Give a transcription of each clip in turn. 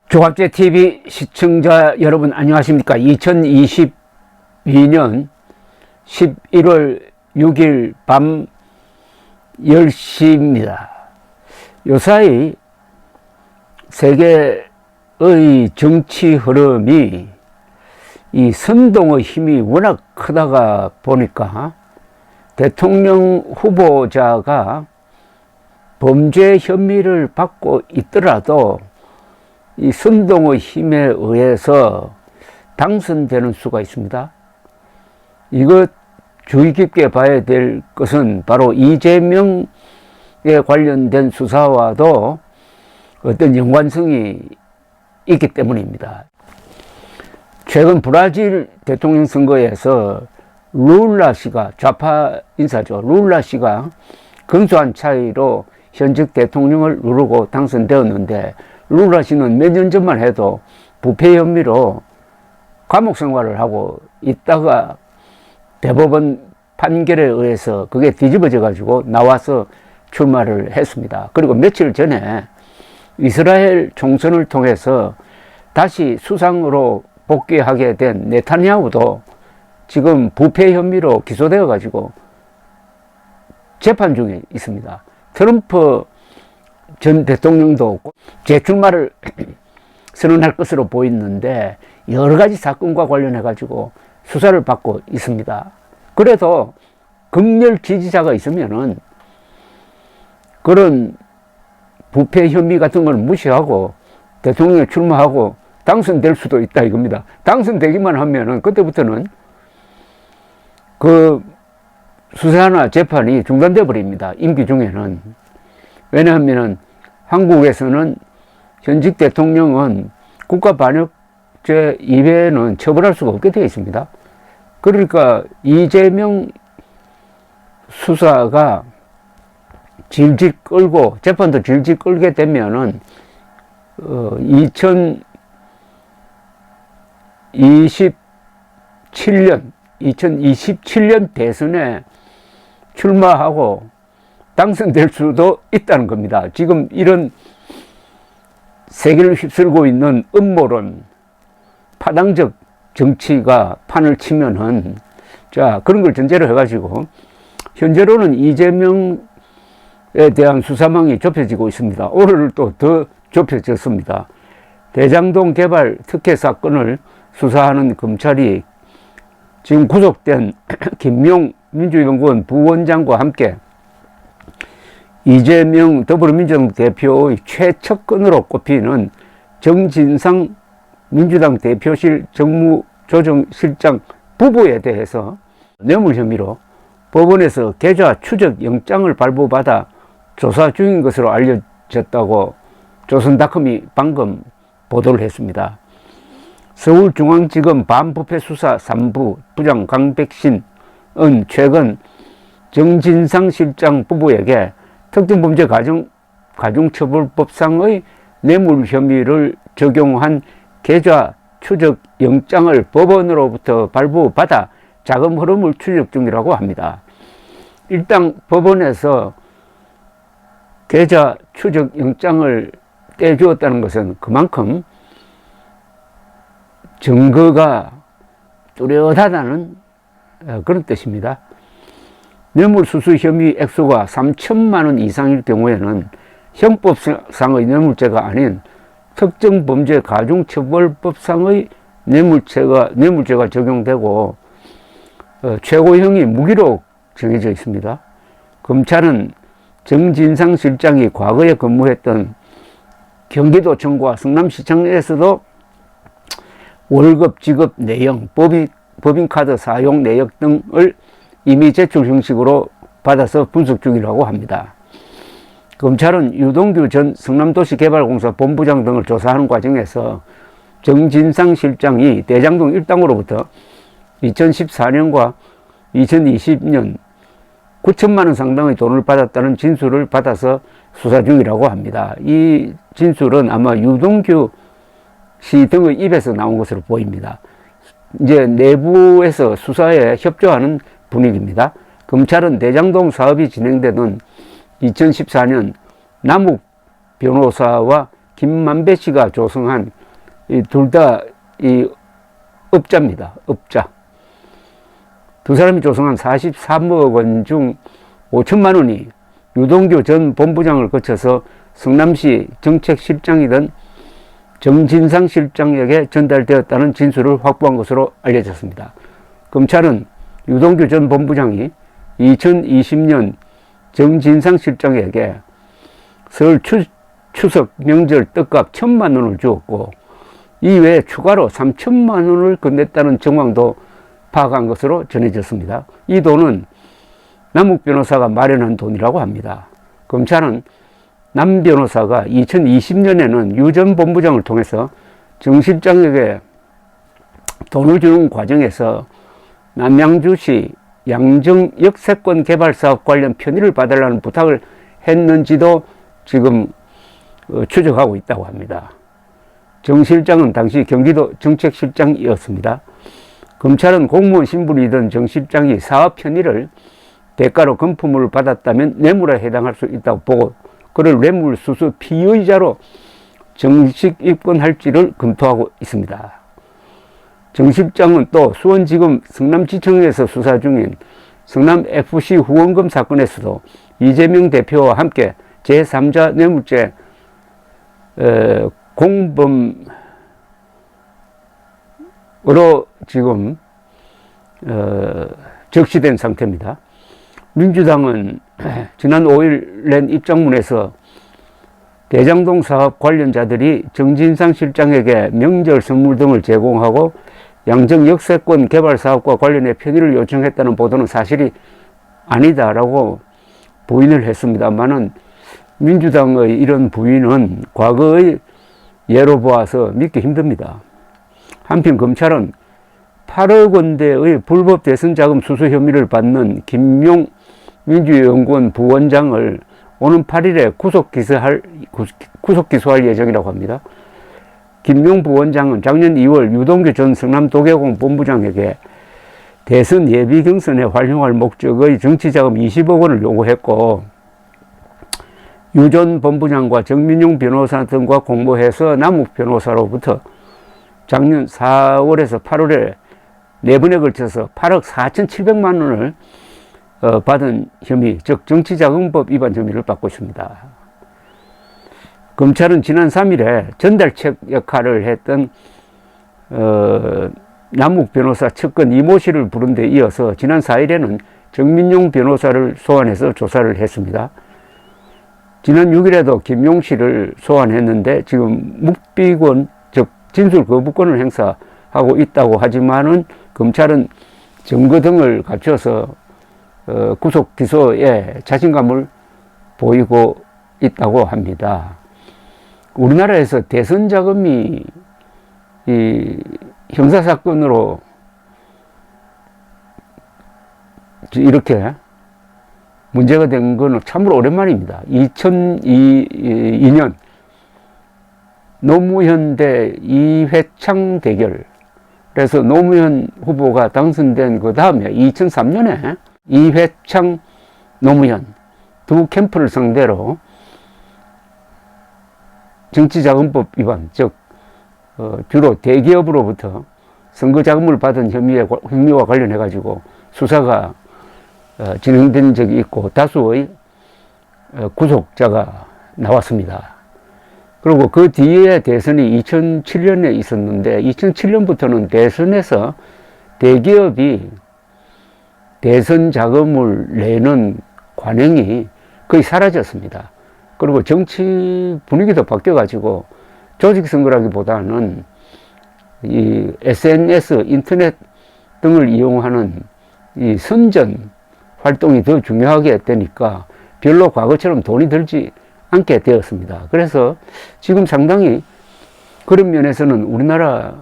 조갑제TV 시청자 여러분 안녕하십니까. 2022년 11월 6일 밤 10시입니다. 요사이 세계의 정치 흐름이 이 선동의 힘이 워낙 크다가 보니까 대통령 후보자가 범죄 혐의를 받고 있더라도 이 선동의 힘에 의해서 당선되는 수가 있습니다. 이것 주의 깊게 봐야 될 것은 바로 이재명에 관련된 수사와도 어떤 연관성이 있기 때문입니다. 최근 브라질 대통령 선거에서 룰라 씨가, 좌파 인사죠, 룰라 씨가 근소한 차이로 현직 대통령을 누르고 당선되었는데, 룰라 씨는 몇 년 전만 해도 부패 혐의로 감옥 생활을 하고 있다가 대법원 판결에 의해서 그게 뒤집어져 가지고 나와서 출마를 했습니다. 그리고 며칠 전에 이스라엘 총선을 통해서 다시 수상으로 복귀하게 된 네타냐후도 지금 부패 혐의로 기소되어 가지고 재판 중에 있습니다. 트럼프 전 대통령도 재출마를 선언할 것으로 보이는데 여러 가지 사건과 관련해 가지고 수사를 받고 있습니다. 그래도 극렬 지지자가 있으면은 그런 부패 혐의 같은 걸 무시하고 대통령에 출마하고 당선될 수도 있다 이겁니다. 당선되기만 하면은 그때부터는 그 수사나 재판이 중단돼 버립니다. 임기 중에는. 왜냐하면 한국에서는 현직 대통령은 국가반역죄 이외에는 처벌할 수가 없게 되어 있습니다. 그러니까 이재명 수사가 질질 끌고 재판도 질질 끌게 되면은 2027년 대선에 출마하고 당선될 수도 있다는 겁니다. 지금 이런 세계를 휩쓸고 있는 음모론, 파당적 정치가 판을 치면은, 자, 그런 걸 전제로 해가지고, 현재로는 이재명에 대한 수사망이 좁혀지고 있습니다. 오늘 또 더 좁혀졌습니다. 대장동 개발 특혜 사건을 수사하는 검찰이 지금 구속된 김용 민주연구원 부원장과 함께 이재명 더불어민주당 대표의 최측근으로 꼽히는 정진상 민주당 대표실 정무조정실장 부부에 대해서 뇌물 혐의로 법원에서 계좌 추적 영장을 발부받아 조사 중인 것으로 알려졌다고 조선닷컴이 방금 보도를 했습니다. 서울중앙지검 반부패수사 3부 부장 강백신은 최근 정진상 실장 부부에게 특정범죄 가중처벌법상의 뇌물 혐의를 적용한 계좌 추적 영장을 법원으로부터 발부받아 자금 흐름을 추적 중이라고 합니다. 일단 법원에서 계좌 추적 영장을 떼주었다는 것은 그만큼 증거가 뚜렷하다는 그런 뜻입니다. 뇌물수수 혐의 액수가 3천만 원 이상일 경우에는 형법상의 뇌물죄가 아닌 특정범죄 가중처벌법상의 뇌물죄가 적용되고 최고형이 무기로 정해져 있습니다. 검찰은 정진상 실장이 과거에 근무했던 경기도청과 성남시청에서도 월급 지급 내용, 법인카드 사용 내역 등을 이미 제출 형식으로 받아서 분석 중이라고 합니다. 검찰은 유동규 전 성남도시개발공사 본부장 등을 조사하는 과정에서 정진상 실장이 대장동 일당으로부터 2014년과 2020년 9천만 원 상당의 돈을 받았다는 진술을 받아서 수사 중이라고 합니다. 이 진술은 아마 유동규 씨 등의 입에서 나온 것으로 보입니다. 이제 내부에서 수사에 협조하는 분위기입니다. 검찰은 대장동 사업이 진행되던 2014년 남욱 변호사와 김만배 씨가 조성한 둘 다 이 업자입니다. 업자. 두 사람이 조성한 43억 원 중 5천만 원이 유동규 전 본부장을 거쳐서 성남시 정책실장이던 정진상 실장에게 전달되었다는 진술을 확보한 것으로 알려졌습니다. 검찰은 유동규 전 본부장이 2020년 정진상 실장에게 설 추석 명절 떡값 1,000만 원을 주었고 이외에 추가로 3천만 원을 건넸다는 정황도 파악한 것으로 전해졌습니다. 이 돈은 남욱 변호사가 마련한 돈이라고 합니다. 검찰은 남 변호사가 2020년에는 유 전 본부장을 통해서 정 실장에게 돈을 주는 과정에서 남양주시 양정 역세권 개발 사업 관련 편의를 받으라는 부탁을 했는지도 지금 추적하고 있다고 합니다. 정 실장은 당시 경기도 정책실장이었습니다. 검찰은 공무원 신분이던 정 실장이 사업 편의를 대가로 금품을 받았다면 뇌물에 해당할 수 있다고 보고 그를 뇌물수수 피의자로 정식 입건할지를 검토하고 있습니다. 정 실장은 또 수원지검 성남지청에서 수사 중인 성남FC 후원금 사건에서도 이재명 대표와 함께 제3자 뇌물죄 공범으로 지금 적시된 상태입니다. 민주당은 지난 5일 낸 입장문에서 대장동 사업 관련자들이 정진상 실장에게 명절 선물 등을 제공하고 양정 역세권 개발 사업과 관련해 편의를 요청했다는 보도는 사실이 아니다라고 부인을 했습니다만은 민주당의 이런 부인은 과거의 예로 보아서 믿기 힘듭니다. 한편 검찰은 8억 원대의 불법 대선 자금 수수 혐의를 받는 김용 민주연구원 부원장을 오는 8일에 구속 기소할 예정이라고 합니다. 김용 부원장은 작년 2월 유동규 전 성남도계공 본부장에게 대선 예비 경선에 활용할 목적의 정치자금 20억 원을 요구했고 유 전 본부장과 정민용 변호사 등과 공모해서 남욱 변호사로부터 작년 4월에서 8월에 4번에 걸쳐서 8억 4,700만 원을 받은 혐의, 즉 정치자금법 위반 혐의를 받고 있습니다. 검찰은 지난 3일에 전달책 역할을 했던 남욱 변호사 측근 이모 씨를 부른 데 이어서 지난 4일에는 정민용 변호사를 소환해서 조사를 했습니다. 지난 6일에도 김용 씨를 소환했는데 지금 묵비권, 즉 진술 거부권을 행사하고 있다고 하지만은 검찰은 증거 등을 갖춰서 구속 기소에 자신감을 보이고 있다고 합니다. 우리나라에서 대선 자금이 이 형사사건으로 이렇게 문제가 된 건 참으로 오랜만입니다. 2002년 노무현 대 이회창 대결. 그래서 노무현 후보가 당선된 그 다음에 2003년에 이회창, 노무현 두 캠프를 상대로 정치자금법 위반, 즉 주로 대기업으로부터 선거자금을 받은 혐의와 관련해 가지고 수사가 진행된 적이 있고 다수의 구속자가 나왔습니다. 그리고 그 뒤에 대선이 2007년에 있었는데 2007년부터는 대선에서 대기업이 대선 자금을 내는 관행이 거의 사라졌습니다. 그리고 정치 분위기도 바뀌어가지고 조직선거라기보다는 이 SNS, 인터넷 등을 이용하는 이 선전 활동이 더 중요하게 되니까 별로 과거처럼 돈이 들지 않게 되었습니다. 그래서 지금 상당히 그런 면에서는 우리나라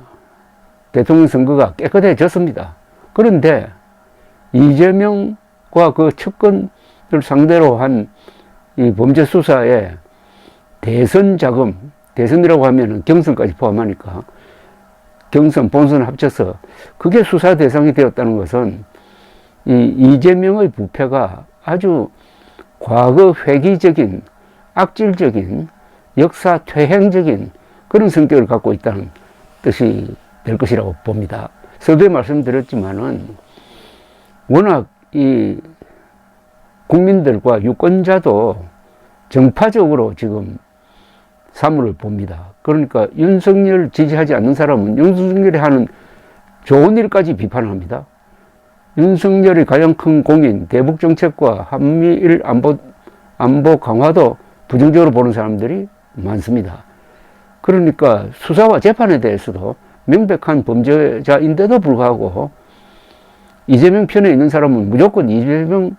대통령 선거가 깨끗해졌습니다. 그런데 이재명과 그 측근을 상대로 한 이 범죄 수사에 대선 자금, 대선이라고 하면 경선까지 포함하니까 경선, 본선 합쳐서 그게 수사 대상이 되었다는 것은 이 이재명의 부패가 아주 과거 회기적인, 악질적인, 역사 퇴행적인 그런 성격을 갖고 있다는 뜻이 될 것이라고 봅니다. 서두에 말씀드렸지만은 워낙 이 국민들과 유권자도 정파적으로 지금 사물을 봅니다. 그러니까 윤석열 지지하지 않는 사람은 윤석열이 하는 좋은 일까지 비판합니다. 윤석열이 가장 큰 공인 대북 정책과 한미일 안보 강화도 부정적으로 보는 사람들이 많습니다. 그러니까 수사와 재판에 대해서도 명백한 범죄자인데도 불구하고 이재명 편에 있는 사람은 무조건 이재명이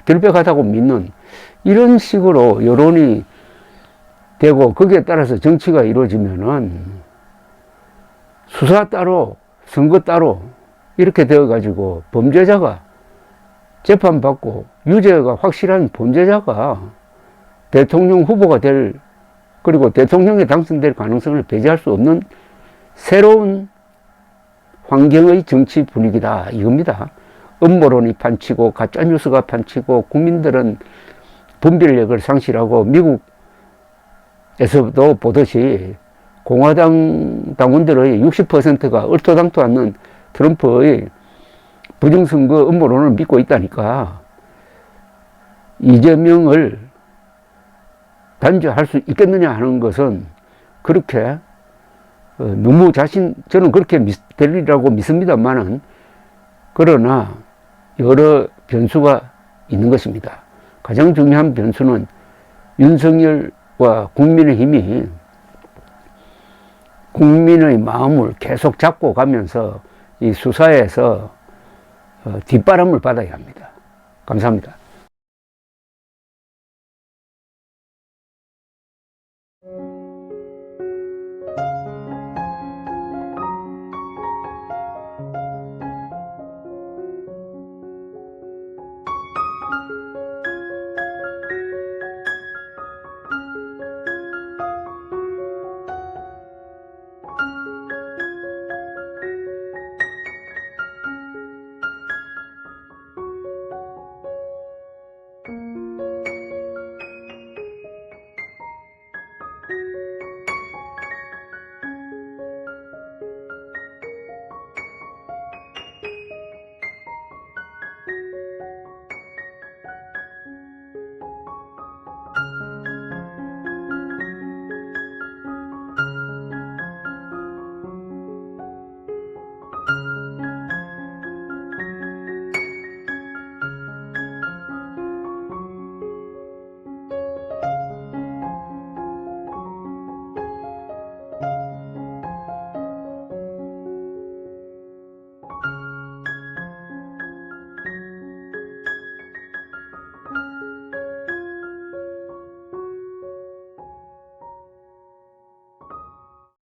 결백하다고 믿는 이런 식으로 여론이 되고 거기에 따라서 정치가 이루어지면은 수사 따로 선거 따로 이렇게 되어가지고 범죄자가 재판받고 유죄가 확실한 범죄자가 대통령 후보가 될 그리고 대통령에 당선될 가능성을 배제할 수 없는 새로운 환경의 정치 분위기다 이겁니다. 음모론이 판치고 가짜뉴스가 판치고 국민들은 분별력을 상실하고 미국에서도 보듯이 공화당 당원들의 60%가 얼토당토 않는 트럼프의 부정선거 음모론을 믿고 있다니까 이재명을 단죄할 수 있겠느냐 하는 것은 그렇게 너무 저는 그렇게 되리라고 믿습니다만은 그러나 여러 변수가 있는 것입니다. 가장 중요한 변수는 윤석열과 국민의힘이 국민의 마음을 계속 잡고 가면서 이 수사에서 뒷바람을 받아야 합니다. 감사합니다.